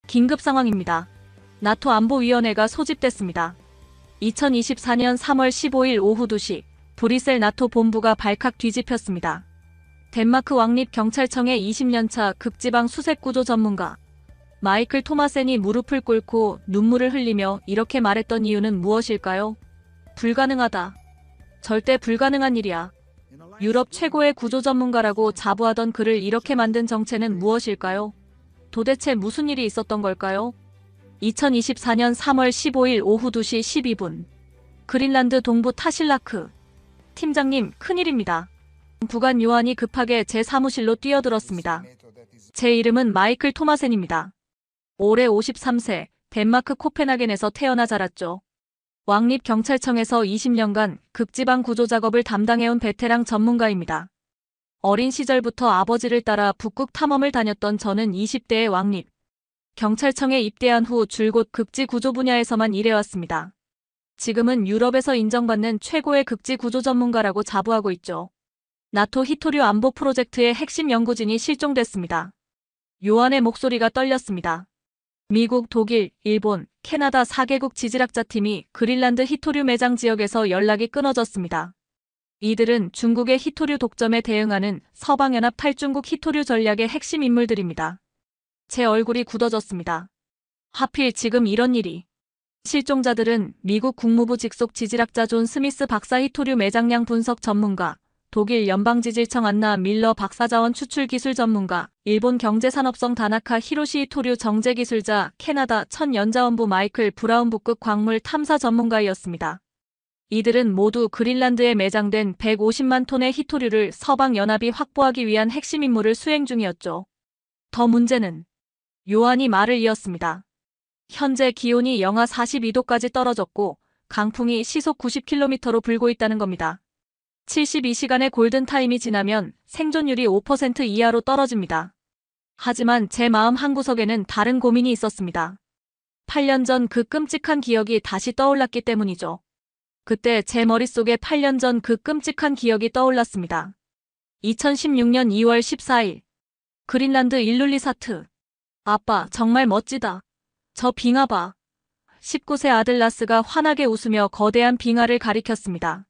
긴급 상황입니다. 나토 안보위원회가 소집됐습니다. 2024년 3월 15일 오후 2시 브뤼셀 나토 본부가 발칵 뒤집혔습니다. 덴마크 왕립 경찰청의 20년차 극지방 수색구조 전문가 마이클 토마센이 무릎을 꿇고 눈물을 흘리며 이렇게 말했던 이유는 무엇일까요? 불가능하다. 절대 불가능한 일이야. 유럽 최고의 구조 전문가라고 자부하던 그를 이렇게 만든 정체는 무엇일까요? 도대체 무슨 일이 있었던 걸까요? 2024년 3월 15일 오후 2시 12분 그린란드 동부 타실라크 팀장님, 큰일입니다. 부관 요한이 급하게 제 사무실로 뛰어들었습니다. 제 이름은 마이클 토마센입니다. 올해 53세, 덴마크 코펜하겐에서 태어나 자랐죠. 왕립경찰청에서 20년간 극지방 구조 작업을 담당해온 베테랑 전문가입니다. 어린 시절부터 아버지를 따라 북극 탐험을 다녔던 저는 20대의 왕립 경찰청에 입대한 후 줄곧 극지 구조 분야에서만 일해왔습니다. 지금은 유럽에서 인정받는 최고의 극지 구조 전문가라고 자부하고 있죠. 나토 히토류 안보 프로젝트의 핵심 연구진이 실종됐습니다. 요한의 목소리가 떨렸습니다. 미국, 독일, 일본, 캐나다 4개국 지질학자팀이 그린란드 히토류 매장 지역에서 연락이 끊어졌습니다. 이들은 중국의 히토류 독점에 대응하는 서방연합 탈중국 히토류 전략의 핵심 인물들입니다. 제 얼굴이 굳어졌습니다. 하필 지금 이런 일이. 실종자들은 미국 국무부 직속 지질학자 존 스미스 박사 히토류 매장량 분석 전문가, 독일 연방지질청 안나 밀러 박사자원 추출 기술 전문가, 일본 경제산업성 다나카 히로시 히토류 정제 기술자, 캐나다 천연자원부 마이클 브라운 북극 광물 탐사 전문가였습니다. 이들은 모두 그린란드에 매장된 150만 톤의 히토류를 서방연합이 확보하기 위한 핵심 임무를 수행 중이었죠. 더 문제는 요한이 말을 이었습니다. 현재 기온이 영하 42도까지 떨어졌고 강풍이 시속 90km로 불고 있다는 겁니다. 72시간의 골든타임이 지나면 생존율이 5% 이하로 떨어집니다. 하지만 제 마음 한구석에는 다른 고민이 있었습니다. 8년 전 그 끔찍한 기억이 다시 떠올랐기 때문이죠. 그때 제 머릿속에 8년 전 그 끔찍한 기억이 떠올랐습니다. 2016년 2월 14일 그린란드 일룰리사트. 아빠, 정말 멋지다. 저 빙하 봐. 19세 아들 라스가 환하게 웃으며 거대한 빙하를 가리켰습니다.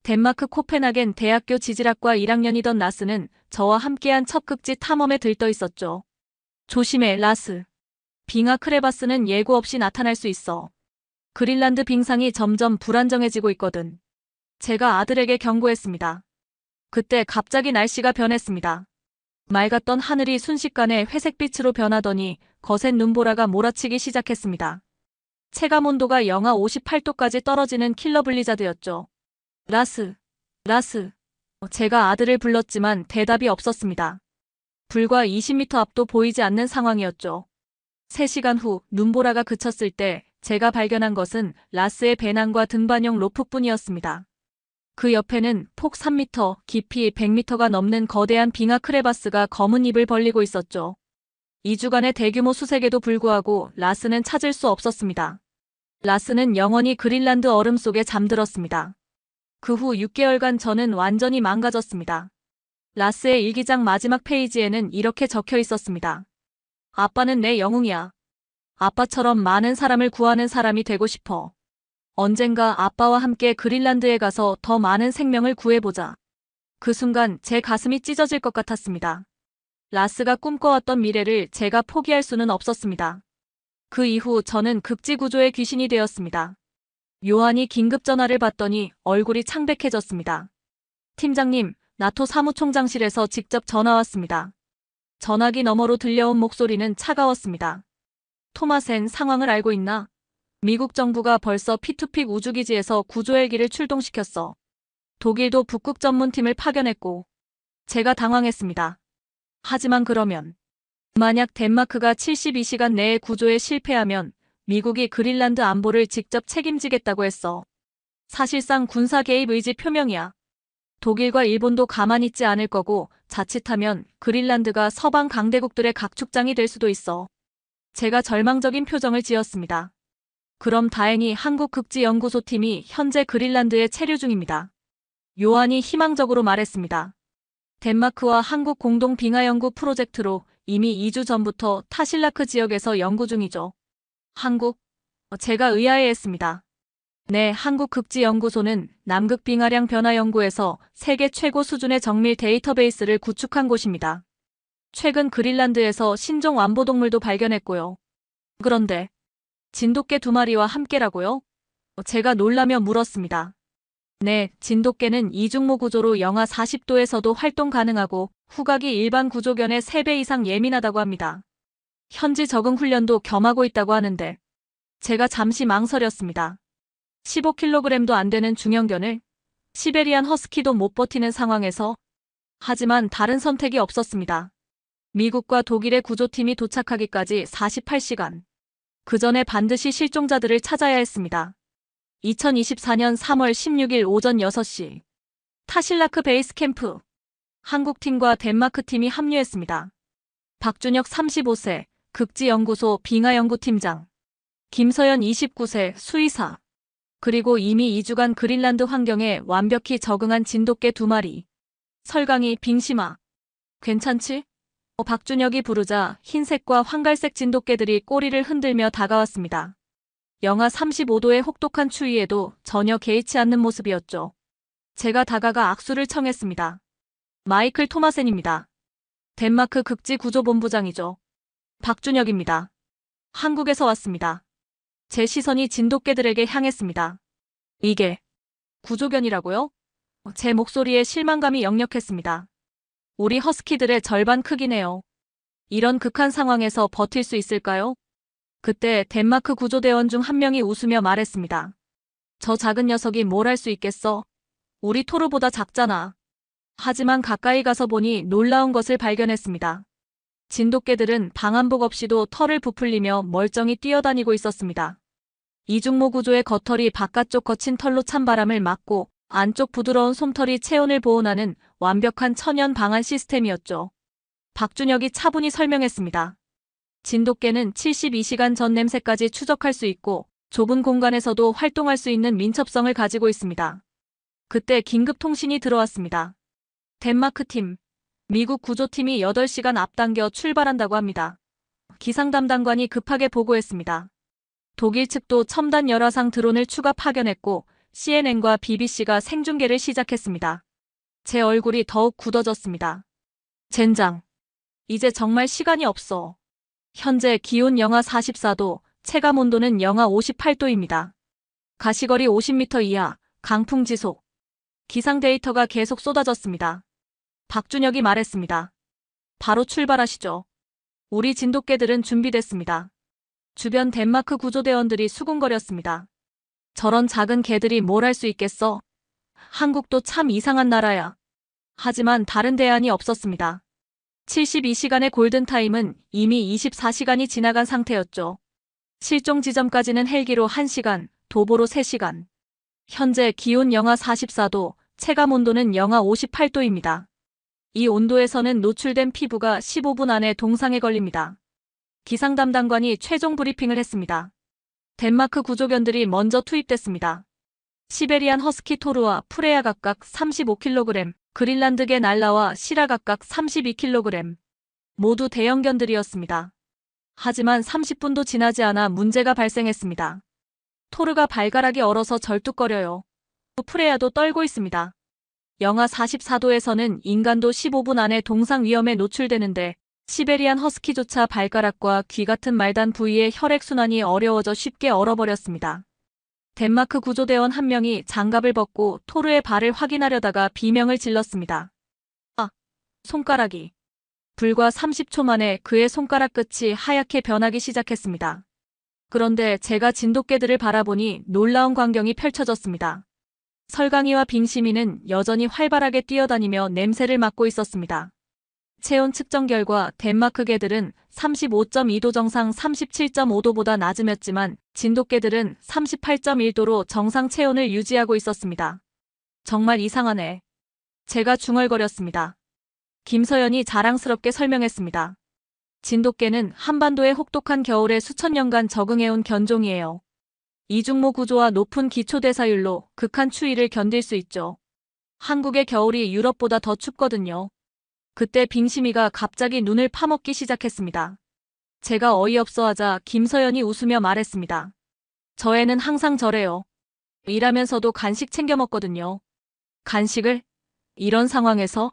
덴마크 코펜하겐 대학교 지질학과 1학년이던 라스는 저와 함께한 첫 극지 탐험에 들떠 있었죠. 조심해, 라스. 빙하 크레바스는 예고 없이 나타날 수 있어. 그린란드 빙상이 점점 불안정해지고 있거든. 제가 아들에게 경고했습니다. 그때 갑자기 날씨가 변했습니다. 맑았던 하늘이 순식간에 회색빛으로 변하더니 거센 눈보라가 몰아치기 시작했습니다. 체감온도가 영하 58도까지 떨어지는 킬러 블리자드였죠. 라스. 제가 아들을 불렀지만 대답이 없었습니다. 불과 20m 앞도 보이지 않는 상황이었죠. 3시간 후 눈보라가 그쳤을 때 제가 발견한 것은 라스의 배낭과 등반용 로프뿐이었습니다. 그 옆에는 폭 3m, 깊이 100m가 넘는 거대한 빙하 크레바스가 검은 입을 벌리고 있었죠. 2주간의 대규모 수색에도 불구하고 라스는 찾을 수 없었습니다. 라스는 영원히 그린란드 얼음 속에 잠들었습니다. 그 후 6개월간 저는 완전히 망가졌습니다. 라스의 일기장 마지막 페이지에는 이렇게 적혀 있었습니다. 아빠는 내 영웅이야. 아빠처럼 많은 사람을 구하는 사람이 되고 싶어. 언젠가 아빠와 함께 그린란드에 가서 더 많은 생명을 구해보자. 그 순간 제 가슴이 찢어질 것 같았습니다. 라스가 꿈꿔왔던 미래를 제가 포기할 수는 없었습니다. 그 이후 저는 극지구조의 귀신이 되었습니다. 요한이 긴급 전화를 받더니 얼굴이 창백해졌습니다. 팀장님, 나토 사무총장실에서 직접 전화 왔습니다. 전화기 너머로 들려온 목소리는 차가웠습니다. 토마센, 상황을 알고 있나? 미국 정부가 벌써 피투픽 우주기지에서 구조 헬기를 출동시켰어. 독일도 북극 전문팀을 파견했고. 제가 당황했습니다. 하지만 그러면 만약 덴마크가 72시간 내에 구조에 실패하면 미국이 그린란드 안보를 직접 책임지겠다고 했어. 사실상 군사 개입 의지 표명이야. 독일과 일본도 가만히 있지 않을 거고 자칫하면 그린란드가 서방 강대국들의 각축장이 될 수도 있어. 제가 절망적인 표정을 지었습니다. 그럼 다행히 한국극지연구소팀이 현재 그린란드에 체류 중입니다. 요한이 희망적으로 말했습니다. 덴마크와 한국 공동 빙하 연구 프로젝트로 이미 2주 전부터 타실라크 지역에서 연구 중이죠. 한국? 제가 의아해 했습니다. 네, 한국극지연구소는 남극 빙하량 변화 연구에서 세계 최고 수준의 정밀 데이터베이스를 구축한 곳입니다. 최근 그린란드에서 신종 완보동물도 발견했고요. 그런데 진돗개 2마리와 함께라고요? 제가 놀라며 물었습니다. 네, 진돗개는 이중모 구조로 영하 40도에서도 활동 가능하고 후각이 일반 구조견의 3배 이상 예민하다고 합니다. 현지 적응 훈련도 겸하고 있다고 하는데 제가 잠시 망설였습니다. 15kg도 안 되는 중형견을 시베리안 허스키도 못 버티는 상황에서 하지만 다른 선택이 없었습니다. 미국과 독일의 구조팀이 도착하기까지 48시간. 그 전에 반드시 실종자들을 찾아야 했습니다. 2024년 3월 16일 오전 6시 타실라크 베이스 캠프 한국팀과 덴마크팀이 합류했습니다. 박준혁 35세 극지연구소 빙하연구팀장, 김서연 29세 수의사, 그리고 이미 2주간 그린란드 환경에 완벽히 적응한 진돗개 2마리. 설강이 빙심아. 괜찮지? 박준혁이 부르자 흰색과 황갈색 진돗개들이 꼬리를 흔들며 다가왔습니다. 영하 35도의 혹독한 추위에도 전혀 개의치 않는 모습이었죠. 제가 다가가 악수를 청했습니다. 마이클 토마센입니다. 덴마크 극지구조본부장이죠. 박준혁입니다. 한국에서 왔습니다. 제 시선이 진돗개들에게 향했습니다. 이게 구조견이라고요? 제 목소리에 실망감이 역력했습니다. 우리 허스키들의 절반 크기네요. 이런 극한 상황에서 버틸 수 있을까요? 그때 덴마크 구조대원 중 한 명이 웃으며 말했습니다. 저 작은 녀석이 뭘 할 수 있겠어? 우리 토르보다 작잖아. 하지만 가까이 가서 보니 놀라운 것을 발견했습니다. 진돗개들은 방한복 없이도 털을 부풀리며 멀쩡히 뛰어다니고 있었습니다. 이중모 구조의 겉털이 바깥쪽 거친 털로 찬바람을 막고 안쪽 부드러운 솜털이 체온을 보온하는 완벽한 천연 방한 시스템이었죠. 박준혁이 차분히 설명했습니다. 진돗개는 72시간 전 냄새까지 추적할 수 있고 좁은 공간에서도 활동할 수 있는 민첩성을 가지고 있습니다. 그때 긴급 통신이 들어왔습니다. 덴마크 팀, 미국 구조팀이 8시간 앞당겨 출발한다고 합니다. 기상 담당관이 급하게 보고했습니다. 독일 측도 첨단 열화상 드론을 추가 파견했고 CNN과 BBC가 생중계를 시작했습니다. 제 얼굴이 더욱 굳어졌습니다. 젠장. 이제 정말 시간이 없어. 현재 기온 영하 44도, 체감 온도는 영하 58도입니다. 가시거리 50m 이하, 강풍 지속. 기상 데이터가 계속 쏟아졌습니다. 박준혁이 말했습니다. 바로 출발하시죠. 우리 진돗개들은 준비됐습니다. 주변 덴마크 구조대원들이 수군거렸습니다. 저런 작은 개들이 뭘 할 수 있겠어? 한국도 참 이상한 나라야. 하지만 다른 대안이 없었습니다. 72시간의 골든타임은 이미 24시간이 지나간 상태였죠. 실종 지점까지는 헬기로 1시간, 도보로 3시간. 현재 기온 영하 44도, 체감 온도는 영하 58도입니다. 이 온도에서는 노출된 피부가 15분 안에 동상에 걸립니다. 기상 담당관이 최종 브리핑을 했습니다. 덴마크 구조견들이 먼저 투입됐습니다. 시베리안 허스키 토르와 프레야 각각 35kg, 그린란드계 날라와 시라 각각 32kg. 모두 대형견들이었습니다. 하지만 30분도 지나지 않아 문제가 발생했습니다. 토르가 발가락이 얼어서 절뚝거려요. 프레야도 떨고 있습니다. 영하 44도에서는 인간도 15분 안에 동상 위험에 노출되는데 시베리안 허스키조차 발가락과 귀 같은 말단 부위의 혈액순환이 어려워져 쉽게 얼어버렸습니다. 덴마크 구조대원 한 명이 장갑을 벗고 토르의 발을 확인하려다가 비명을 질렀습니다. 아, 손가락이. 불과 30초 만에 그의 손가락 끝이 하얗게 변하기 시작했습니다. 그런데 제가 진돗개들을 바라보니 놀라운 광경이 펼쳐졌습니다. 설강이와 빙심이는 여전히 활발하게 뛰어다니며 냄새를 맡고 있었습니다. 체온 측정 결과 덴마크 개들은 35.2도 정상 37.5도보다 낮음이었지만 진돗개들은 38.1도로 정상 체온을 유지하고 있었습니다. 정말 이상하네. 제가 중얼거렸습니다. 김서연이 자랑스럽게 설명했습니다. 진돗개는 한반도의 혹독한 겨울에 수천 년간 적응해온 견종이에요. 이중모 구조와 높은 기초대사율로 극한 추위를 견딜 수 있죠. 한국의 겨울이 유럽보다 더 춥거든요. 그때 빙심이가 갑자기 눈을 파먹기 시작했습니다. 제가 어이없어 하자 김서연이 웃으며 말했습니다. 저 애는 항상 저래요. 일하면서도 간식 챙겨 먹거든요. 간식을? 이런 상황에서?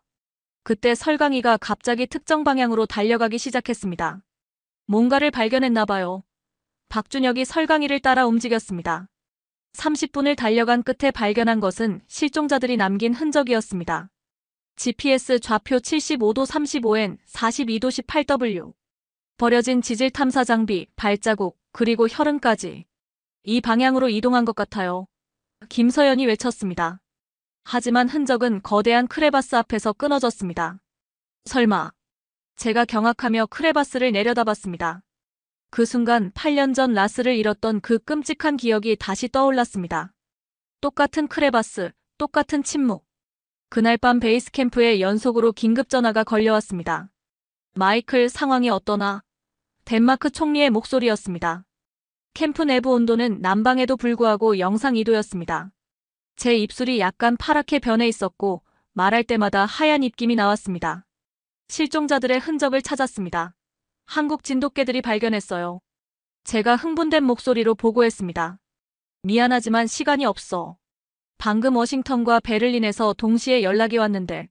그때 설강이가 갑자기 특정 방향으로 달려가기 시작했습니다. 뭔가를 발견했나 봐요. 박준혁이 설강이를 따라 움직였습니다. 30분을 달려간 끝에 발견한 것은 실종자들이 남긴 흔적이었습니다. GPS 좌표 75도 35N 42도 18W. 버려진 지질 탐사 장비, 발자국, 그리고 혈흔까지. 이 방향으로 이동한 것 같아요. 김서연이 외쳤습니다. 하지만 흔적은 거대한 크레바스 앞에서 끊어졌습니다. 설마. 제가 경악하며 크레바스를 내려다봤습니다. 그 순간 8년 전 라스를 잃었던 그 끔찍한 기억이 다시 떠올랐습니다. 똑같은 크레바스, 똑같은 침묵. 그날 밤 베이스 캠프에 연속으로 긴급 전화가 걸려왔습니다. 마이클, 상황이 어떠나? 덴마크 총리의 목소리였습니다. 캠프 내부 온도는 난방에도 불구하고 영상 2도였습니다. 제 입술이 약간 파랗게 변해 있었고 말할 때마다 하얀 입김이 나왔습니다. 실종자들의 흔적을 찾았습니다. 한국 진돗개들이 발견했어요. 제가 흥분된 목소리로 보고했습니다. 미안하지만 시간이 없어. 방금 워싱턴과 베를린에서 동시에 연락이 왔는데.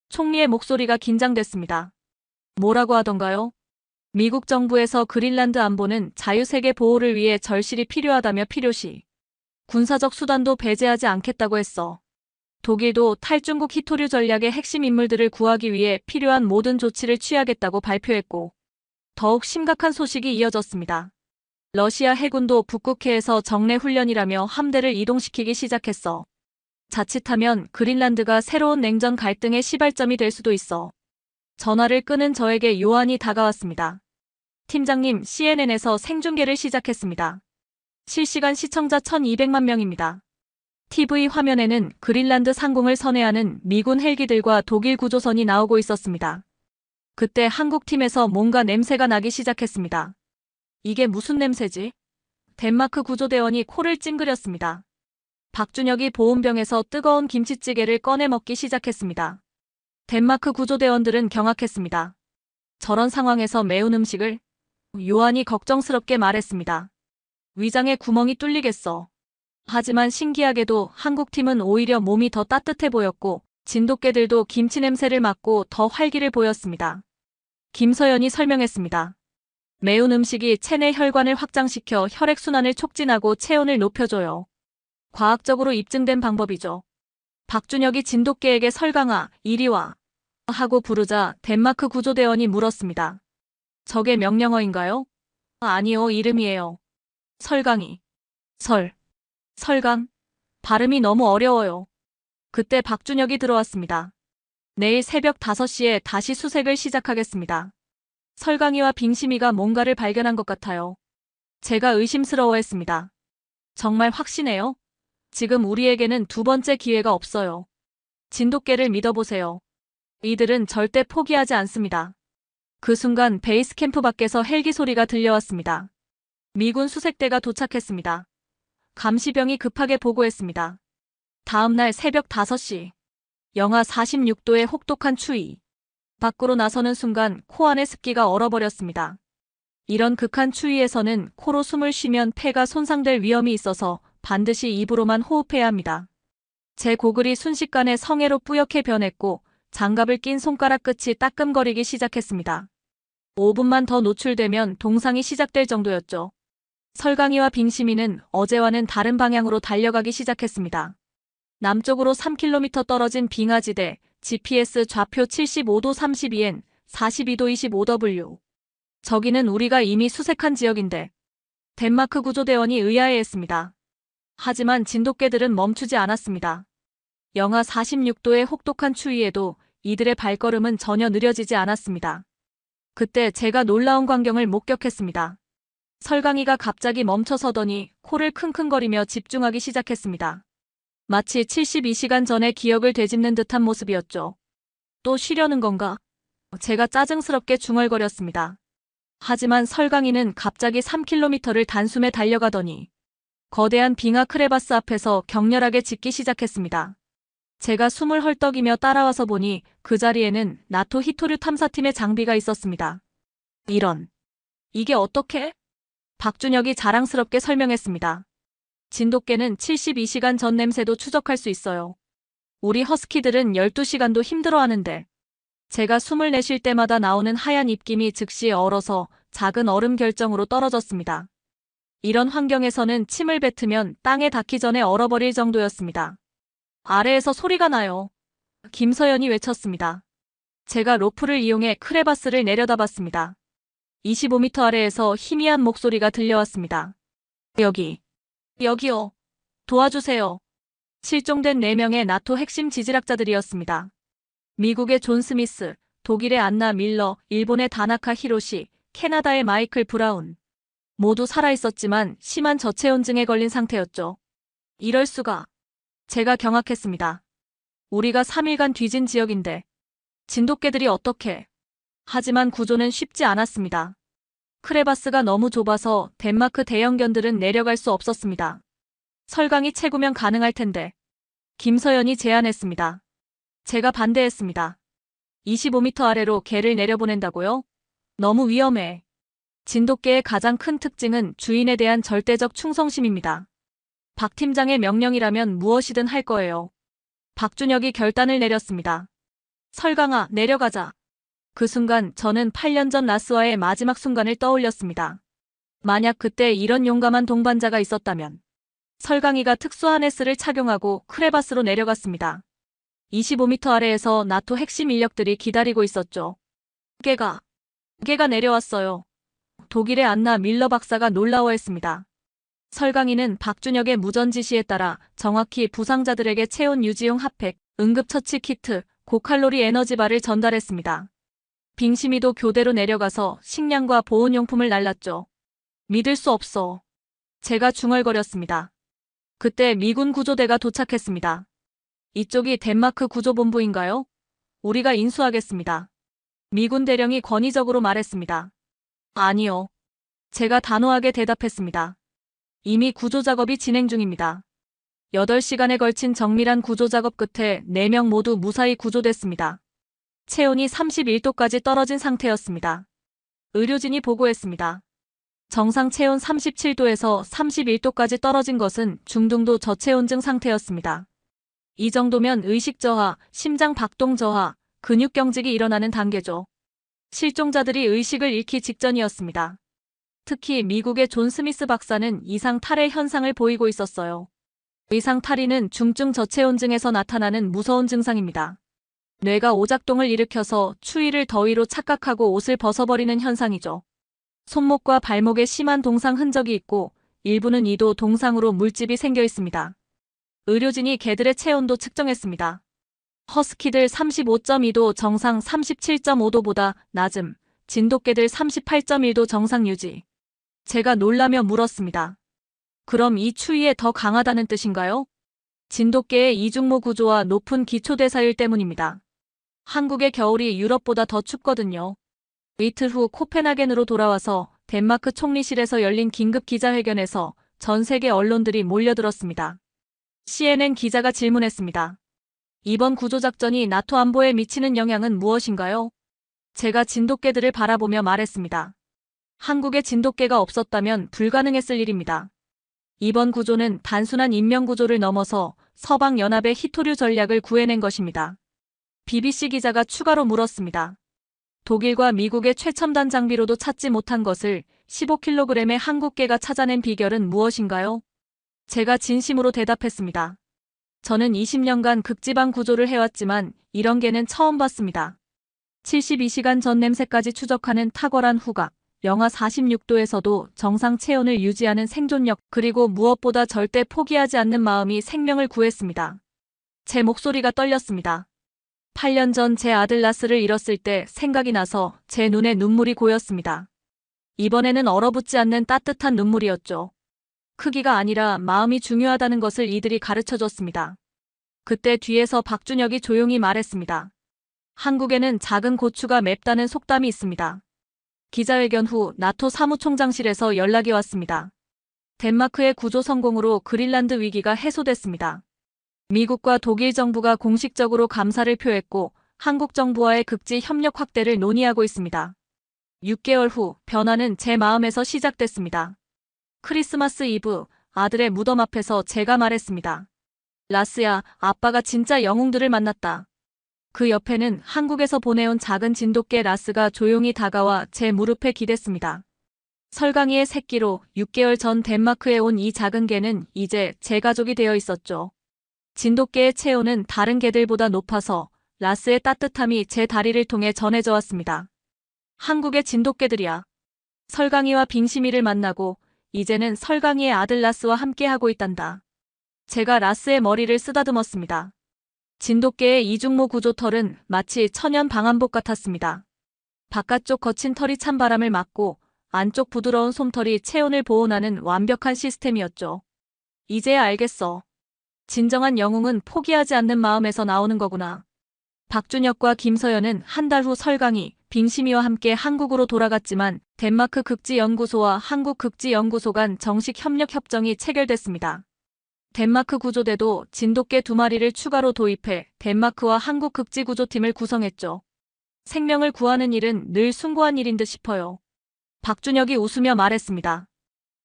총리의 목소리가 긴장됐습니다. 뭐라고 하던가요? 미국 정부에서 그린란드 안보는 자유세계 보호를 위해 절실히 필요하다며 필요시 군사적 수단도 배제하지 않겠다고 했어. 독일도 탈중국 히토류 전략의 핵심 인물들을 구하기 위해 필요한 모든 조치를 취하겠다고 발표했고 더욱 심각한 소식이 이어졌습니다. 러시아 해군도 북극해에서 정례 훈련이라며 함대를 이동시키기 시작했어. 자칫하면 그린란드가 새로운 냉전 갈등의 시발점이 될 수도 있어. 전화를 끄는 저에게 요한이 다가왔습니다. 팀장님, CNN에서 생중계를 시작했습니다. 실시간 시청자 1200만 명입니다. TV 화면에는 그린란드 상공을 선회하는 미군 헬기들과 독일 구조선이 나오고 있었습니다. 그때 한국팀에서 뭔가 냄새가 나기 시작했습니다. 이게 무슨 냄새지? 덴마크 구조대원이 코를 찡그렸습니다. 박준혁이 보온병에서 뜨거운 김치찌개를 꺼내 먹기 시작했습니다. 덴마크 구조대원들은 경악했습니다. 저런 상황에서 매운 음식을? 요한이 걱정스럽게 말했습니다. 위장에 구멍이 뚫리겠어. 하지만 신기하게도 한국팀은 오히려 몸이 더 따뜻해 보였고 진돗개들도 김치 냄새를 맡고 더 활기를 보였습니다. 김서연이 설명했습니다. 매운 음식이 체내 혈관을 확장시켜 혈액순환을 촉진하고 체온을 높여줘요. 과학적으로 입증된 방법이죠. 박준혁이 진돗개에게 설강아, 이리 와 하고 부르자 덴마크 구조대원이 물었습니다. 저게 명령어인가요? 아니요, 이름이에요. 설강이. 설강? 발음이 너무 어려워요. 그때 박준혁이 들어왔습니다. 내일 새벽 5시에 다시 수색을 시작하겠습니다. 설강이와 빙심이가 뭔가를 발견한 것 같아요. 제가 의심스러워했습니다. 정말 확신해요? 지금 우리에게는 두 번째 기회가 없어요. 진돗개를 믿어보세요. 이들은 절대 포기하지 않습니다. 그 순간 베이스 캠프 밖에서 헬기 소리가 들려왔습니다. 미군 수색대가 도착했습니다. 감시병이 급하게 보고했습니다. 다음 날 새벽 5시. 영하 46도의 혹독한 추위. 밖으로 나서는 순간 코 안의 습기가 얼어버렸습니다. 이런 극한 추위에서는 코로 숨을 쉬면 폐가 손상될 위험이 있어서 반드시 입으로만 호흡해야 합니다. 제 고글이 순식간에 성에로 뿌옇게 변했고 장갑을 낀 손가락 끝이 따끔거리기 시작했습니다. 5분만 더 노출되면 동상이 시작될 정도였죠. 설강이와 빙심이는 어제와는 다른 방향으로 달려가기 시작했습니다. 남쪽으로 3km 떨어진 빙하지대, GPS 좌표 75도 32N, 42도 25W. 저기는 우리가 이미 수색한 지역인데. 덴마크 구조대원이 의아해했습니다. 하지만 진돗개들은 멈추지 않았습니다. 영하 46도의 혹독한 추위에도 이들의 발걸음은 전혀 느려지지 않았습니다. 그때 제가 놀라운 광경을 목격했습니다. 설강이가 갑자기 멈춰서더니 코를 킁킁거리며 집중하기 시작했습니다. 마치 72시간 전의 기억을 되짚는 듯한 모습이었죠. 또 쉬려는 건가? 제가 짜증스럽게 중얼거렸습니다. 하지만 설강이는 갑자기 3km를 단숨에 달려가더니 거대한 빙하 크레바스 앞에서 격렬하게 짖기 시작했습니다. 제가 숨을 헐떡이며 따라와서 보니 그 자리에는 나토 히토류 탐사팀의 장비가 있었습니다. 이런. 이게 어떻게? 박준혁이 자랑스럽게 설명했습니다. 진돗개는 72시간 전 냄새도 추적할 수 있어요. 우리 허스키들은 12시간도 힘들어하는데. 제가 숨을 내쉴 때마다 나오는 하얀 입김이 즉시 얼어서 작은 얼음 결정으로 떨어졌습니다. 이런 환경에서는 침을 뱉으면 땅에 닿기 전에 얼어버릴 정도였습니다. 아래에서 소리가 나요. 김서연이 외쳤습니다. 제가 로프를 이용해 크레바스를 내려다봤습니다. 25m 아래에서 희미한 목소리가 들려왔습니다. 여기요. 도와주세요. 실종된 4명의 나토 핵심 지질학자들이었습니다. 미국의 존 스미스, 독일의 안나 밀러, 일본의 다나카 히로시, 캐나다의 마이클 브라운. 모두 살아있었지만 심한 저체온증에 걸린 상태였죠. 이럴 수가. 제가 경악했습니다. 우리가 3일간 뒤진 지역인데 진돗개들이 어떻게. 하지만 구조는 쉽지 않았습니다. 크레바스가 너무 좁아서 덴마크 대형견들은 내려갈 수 없었습니다. 설강이 채구면 가능할 텐데. 김서연이 제안했습니다. 제가 반대했습니다. 25m 아래로 개를 내려보낸다고요? 너무 위험해. 진돗개의 가장 큰 특징은 주인에 대한 절대적 충성심입니다. 박 팀장의 명령이라면 무엇이든 할 거예요. 박준혁이 결단을 내렸습니다. 설강아, 내려가자. 그 순간 저는 8년 전 라스와의 마지막 순간을 떠올렸습니다. 만약 그때 이런 용감한 동반자가 있었다면. 설강이가 특수한 S를 착용하고 크레바스로 내려갔습니다. 25m 아래에서 나토 핵심 인력들이 기다리고 있었죠. 개가 내려왔어요. 독일의 안나 밀러 박사가 놀라워했습니다. 설강이는 박준혁의 무전 지시에 따라 정확히 부상자들에게 체온 유지용 핫팩, 응급처치 키트, 고칼로리 에너지바를 전달했습니다. 빙심이도 교대로 내려가서 식량과 보온용품을 날랐죠. 믿을 수 없어. 제가 중얼거렸습니다. 그때 미군 구조대가 도착했습니다. 이쪽이 덴마크 구조본부인가요? 우리가 인수하겠습니다. 미군 대령이 권위적으로 말했습니다. 아니요. 제가 단호하게 대답했습니다. 이미 구조작업이 진행 중입니다. 8시간에 걸친 정밀한 구조작업 끝에 4명 모두 무사히 구조됐습니다. 체온이 31도까지 떨어진 상태였습니다. 의료진이 보고했습니다. 정상 체온 37도에서 31도까지 떨어진 것은 중등도 저체온증 상태였습니다. 이 정도면 의식 저하, 심장 박동 저하, 근육 경직이 일어나는 단계죠. 실종자들이 의식을 잃기 직전이었습니다. 특히 미국의 존 스미스 박사는 이상 탈의 현상을 보이고 있었어요. 이상 탈의는 중증 저체온증에서 나타나는 무서운 증상입니다. 뇌가 오작동을 일으켜서 추위를 더위로 착각하고 옷을 벗어버리는 현상이죠. 손목과 발목에 심한 동상 흔적이 있고 일부는 이도 동상으로 물집이 생겨 있습니다. 의료진이 개들의 체온도 측정했습니다. 허스키들 35.2도 정상 37.5도보다 낮음, 진돗개들 38.1도 정상 유지. 제가 놀라며 물었습니다. 그럼 이 추위에 더 강하다는 뜻인가요? 진돗개의 이중모 구조와 높은 기초대사율 때문입니다. 한국의 겨울이 유럽보다 더 춥거든요. 이틀 후 코펜하겐으로 돌아와서 덴마크 총리실에서 열린 긴급 기자회견에서 전 세계 언론들이 몰려들었습니다. CNN 기자가 질문했습니다. 이번 구조작전이 나토 안보에 미치는 영향은 무엇인가요? 제가 진돗개들을 바라보며 말했습니다. 한국에 진돗개가 없었다면 불가능했을 일입니다. 이번 구조는 단순한 인명구조를 넘어서 서방연합의 히토류 전략을 구해낸 것입니다. BBC 기자가 추가로 물었습니다. 독일과 미국의 최첨단 장비로도 찾지 못한 것을 15kg의 한국개가 찾아낸 비결은 무엇인가요? 제가 진심으로 대답했습니다. 저는 20년간 극지방 구조를 해왔지만 이런 개는 처음 봤습니다. 72시간 전 냄새까지 추적하는 탁월한 후각, 영하 46도에서도 정상 체온을 유지하는 생존력, 그리고 무엇보다 절대 포기하지 않는 마음이 생명을 구했습니다. 제 목소리가 떨렸습니다. 8년 전 제 아들 라스를 잃었을 때 생각이 나서 제 눈에 눈물이 고였습니다. 이번에는 얼어붙지 않는 따뜻한 눈물이었죠. 크기가 아니라 마음이 중요하다는 것을 이들이 가르쳐줬습니다. 그때 뒤에서 박준혁이 조용히 말했습니다. 한국에는 작은 고추가 맵다는 속담이 있습니다. 기자회견 후 나토 사무총장실에서 연락이 왔습니다. 덴마크의 구조 성공으로 그린란드 위기가 해소됐습니다. 미국과 독일 정부가 공식적으로 감사를 표했고 한국 정부와의 극지 협력 확대를 논의하고 있습니다. 6개월 후 변화는 제 마음에서 시작됐습니다. 크리스마스 이브 아들의 무덤 앞에서 제가 말했습니다. 라스야, 아빠가 진짜 영웅들을 만났다. 그 옆에는 한국에서 보내온 작은 진돗개 라스가 조용히 다가와 제 무릎에 기댔습니다. 설강이의 새끼로 6개월 전 덴마크에 온 이 작은 개는 이제 제 가족이 되어 있었죠. 진돗개의 체온은 다른 개들보다 높아서 라스의 따뜻함이 제 다리를 통해 전해져 왔습니다. 한국의 진돗개들이야. 설강이와 빙심이를 만나고 이제는 설강이의 아들 라스와 함께하고 있단다. 제가 라스의 머리를 쓰다듬었습니다. 진돗개의 이중모 구조털은 마치 천연 방한복 같았습니다. 바깥쪽 거친 털이 찬바람을 막고 안쪽 부드러운 솜털이 체온을 보호하는 완벽한 시스템이었죠. 이제야 알겠어. 진정한 영웅은 포기하지 않는 마음에서 나오는 거구나. 박준혁과 김서연은 한 달 후 설강이, 빙심이와 함께 한국으로 돌아갔지만 덴마크 극지연구소와 한국 극지연구소 간 정식 협력 협정이 체결됐습니다. 덴마크 구조대도 진돗개 2마리를 추가로 도입해 덴마크와 한국 극지구조팀을 구성했죠. 생명을 구하는 일은 늘 숭고한 일인 듯 싶어요. 박준혁이 웃으며 말했습니다.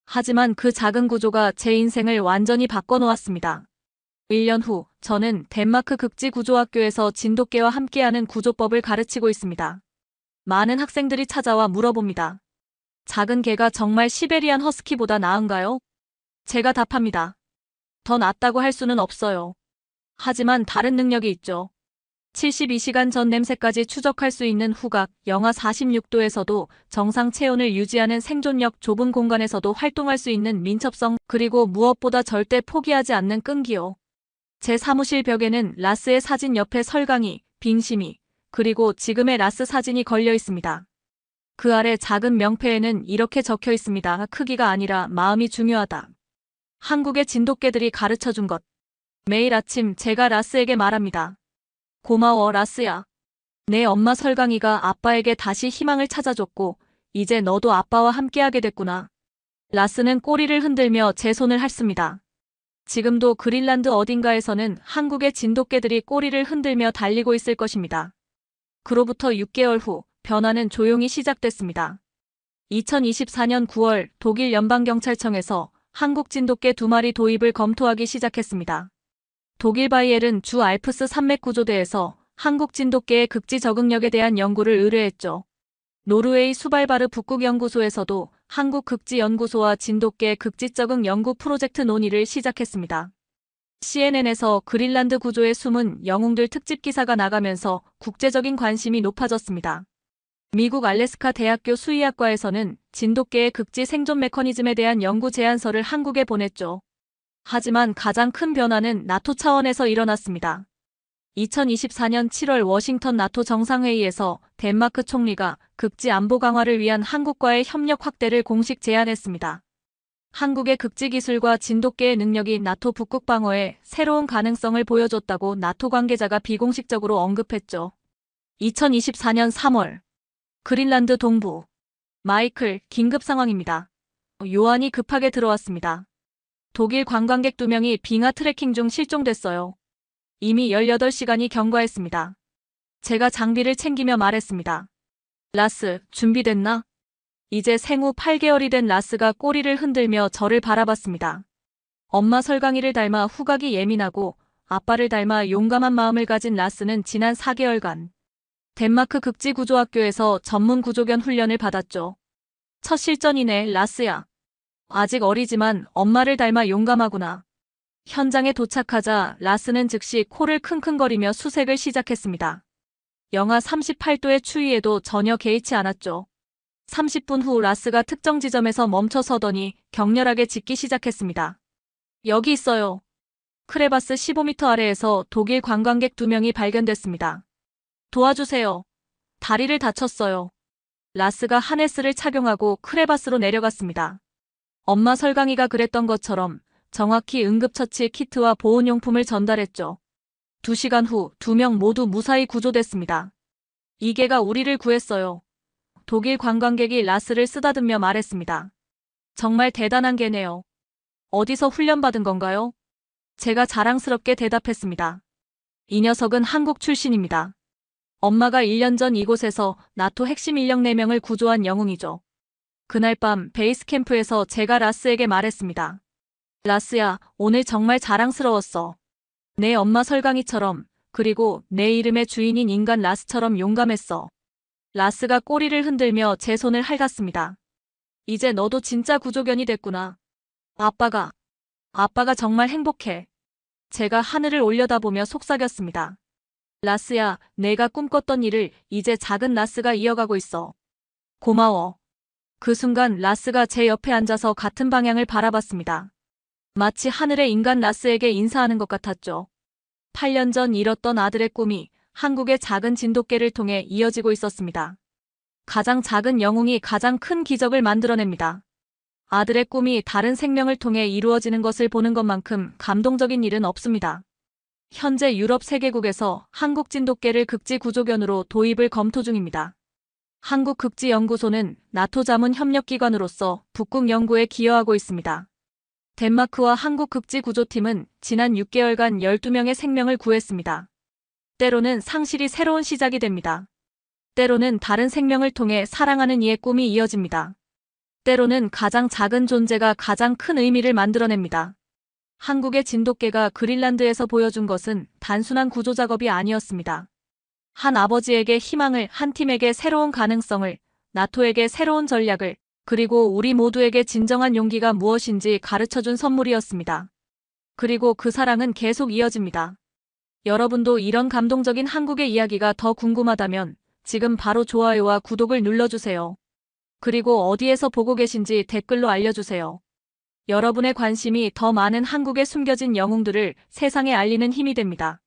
하지만 그 작은 구조가 제 인생을 완전히 바꿔놓았습니다. 1년 후 저는 덴마크 극지구조학교에서 진돗개와 함께하는 구조법을 가르치고 있습니다. 많은 학생들이 찾아와 물어봅니다. 작은 개가 정말 시베리안 허스키보다 나은가요? 제가 답합니다. 더 낫다고 할 수는 없어요. 하지만 다른 능력이 있죠. 72시간 전 냄새까지 추적할 수 있는 후각, 영하 46도에서도 정상 체온을 유지하는 생존력, 좁은 공간에서도 활동할 수 있는 민첩성, 그리고 무엇보다 절대 포기하지 않는 끈기요. 제 사무실 벽에는 라스의 사진 옆에 설강이, 빙심이, 그리고 지금의 라스 사진이 걸려 있습니다. 그 아래 작은 명패에는 이렇게 적혀 있습니다. 크기가 아니라 마음이 중요하다. 한국의 진돗개들이 가르쳐준 것. 매일 아침 제가 라스에게 말합니다. 고마워, 라스야. 내 엄마 설강이가 아빠에게 다시 희망을 찾아줬고 이제 너도 아빠와 함께하게 됐구나. 라스는 꼬리를 흔들며 제 손을 핥습니다. 지금도 그린란드 어딘가에서는 한국의 진돗개들이 꼬리를 흔들며 달리고 있을 것입니다. 그로부터 6개월 후 변화는 조용히 시작됐습니다. 2024년 9월 독일 연방경찰청에서 한국 진돗개 2마리 도입을 검토하기 시작했습니다. 독일 바이에른 주 알프스 산맥 구조대에서 한국 진돗개의 극지 적응력에 대한 연구를 의뢰했죠. 노르웨이 수발바르 북극연구소에서도 한국 극지연구소와 진돗개 극지 적응 연구 프로젝트 논의를 시작했습니다. CNN에서 그린란드 구조의 숨은 영웅들 특집 기사가 나가면서 국제적인 관심이 높아졌습니다. 미국 알래스카 대학교 수의학과에서는 진돗개의 극지 생존 메커니즘에 대한 연구 제안서를 한국에 보냈죠. 하지만 가장 큰 변화는 나토 차원에서 일어났습니다. 2024년 7월 워싱턴 나토 정상회의에서 덴마크 총리가 극지 안보 강화를 위한 한국과의 협력 확대를 공식 제안했습니다. 한국의 극지 기술과 진돗개의 능력이 나토 북극 방어에 새로운 가능성을 보여줬다고 나토 관계자가 비공식적으로 언급했죠. 2024년 3월 그린란드 동부 마이클 긴급 상황입니다. 요한이 급하게 들어왔습니다. 독일 관광객 2명이 빙하 트레킹 중 실종됐어요. 이미 18시간이 경과했습니다. 제가 장비를 챙기며 말했습니다. 라스, 준비됐나? 이제 생후 8개월이 된 라스가 꼬리를 흔들며 저를 바라봤습니다. 엄마 설강이를 닮아 후각이 예민하고 아빠를 닮아 용감한 마음을 가진 라스는 지난 4개월간 덴마크 극지구조학교에서 전문 구조견 훈련을 받았죠. 첫 실전이네, 라스야. 아직 어리지만 엄마를 닮아 용감하구나. 현장에 도착하자 라스는 즉시 코를 킁킁거리며 수색을 시작했습니다. 영하 38도의 추위에도 전혀 개의치 않았죠. 30분 후 라스가 특정 지점에서 멈춰 서더니 격렬하게 짖기 시작했습니다. 여기 있어요. 크레바스 15m 아래에서 독일 관광객 2명이 발견됐습니다. 도와주세요. 다리를 다쳤어요. 라스가 하네스를 착용하고 크레바스로 내려갔습니다. 엄마 설강이가 그랬던 것처럼 정확히 응급처치 키트와 보온용품을 전달했죠. 2시간 후 2명 모두 무사히 구조됐습니다. 이 개가 우리를 구했어요. 독일 관광객이 라스를 쓰다듬며 말했습니다. 정말 대단한 개네요. 어디서 훈련받은 건가요? 제가 자랑스럽게 대답했습니다. 이 녀석은 한국 출신입니다. 엄마가 1년 전 이곳에서 나토 핵심 인력 4명을 구조한 영웅이죠. 그날 밤 베이스 캠프에서 제가 라스에게 말했습니다. 라스야, 오늘 정말 자랑스러웠어. 내 엄마 설강이처럼, 그리고 내 이름의 주인인 인간 라스처럼 용감했어. 라스가 꼬리를 흔들며 제 손을 핥았습니다. 이제 너도 진짜 구조견이 됐구나. 아빠가 정말 행복해. 제가 하늘을 올려다보며 속삭였습니다. 라스야, 내가 꿈꿨던 일을 이제 작은 라스가 이어가고 있어. 고마워. 그 순간 라스가 제 옆에 앉아서 같은 방향을 바라봤습니다. 마치 하늘의 인간 라스에게 인사하는 것 같았죠. 8년 전 잃었던 아들의 꿈이 한국의 작은 진돗개를 통해 이어지고 있었습니다. 가장 작은 영웅이 가장 큰 기적을 만들어냅니다. 아들의 꿈이 다른 생명을 통해 이루어지는 것을 보는 것만큼 감동적인 일은 없습니다. 현재 유럽 3개국에서 한국 진돗개를 극지 구조견으로 도입을 검토 중입니다. 한국극지연구소는 나토 자문 협력기관으로서 북극 연구에 기여하고 있습니다. 덴마크와 한국극지구조팀은 지난 6개월간 12명의 생명을 구했습니다. 때로는 상실이 새로운 시작이 됩니다. 때로는 다른 생명을 통해 사랑하는 이의 꿈이 이어집니다. 때로는 가장 작은 존재가 가장 큰 의미를 만들어냅니다. 한국의 진돗개가 그린란드에서 보여준 것은 단순한 구조 작업이 아니었습니다. 한 아버지에게 희망을, 한 팀에게 새로운 가능성을, 나토에게 새로운 전략을, 그리고 우리 모두에게 진정한 용기가 무엇인지 가르쳐준 선물이었습니다. 그리고 그 사랑은 계속 이어집니다. 여러분도 이런 감동적인 한국의 이야기가 더 궁금하다면 지금 바로 좋아요와 구독을 눌러주세요. 그리고 어디에서 보고 계신지 댓글로 알려주세요. 여러분의 관심이 더 많은 한국의 숨겨진 영웅들을 세상에 알리는 힘이 됩니다.